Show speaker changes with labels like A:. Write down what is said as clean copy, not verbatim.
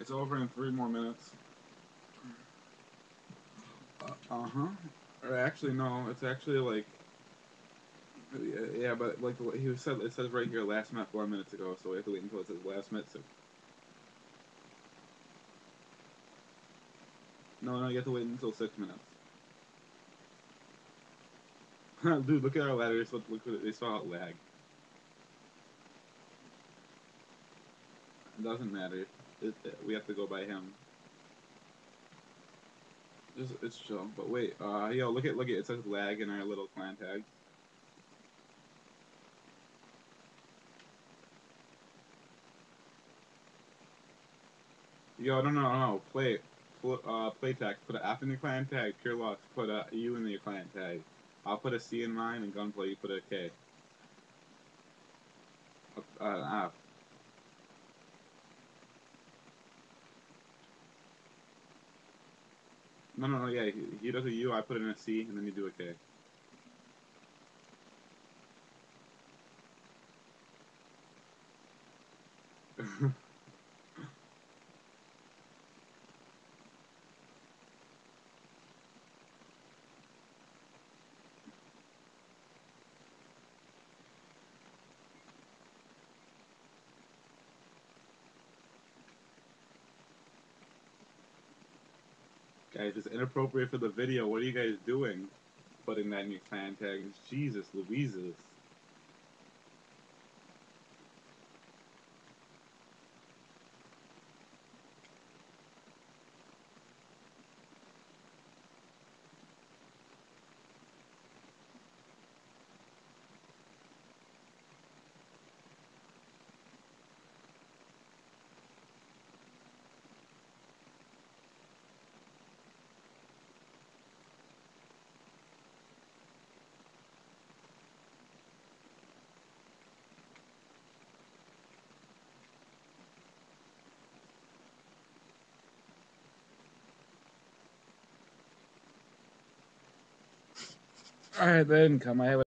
A: It's over in 3 more minutes. Uh-huh. Or actually, no. It's actually like... Yeah, but like he said, it says right here, last met 4 minutes ago, so we have to wait until it says last met. So... No, you have to wait until 6 minutes. Dude, look at our ladders. Look at it. They saw it lag. It doesn't matter. We have to go by him. It's chill. But wait, yo, look at it says lag in our little clan tag. Yo, no. Play tag. Put an F in your clan tag. Pure Lux. Put a U in your clan tag. I'll put a C in mine, and Gunplay, you put a K. An F. No, yeah, he does a U, I put in a C, and then you do a K. Guys, it's inappropriate for the video. What are you guys doing? Putting that in your clan tags. Jesus Louises. Alright then, come. I have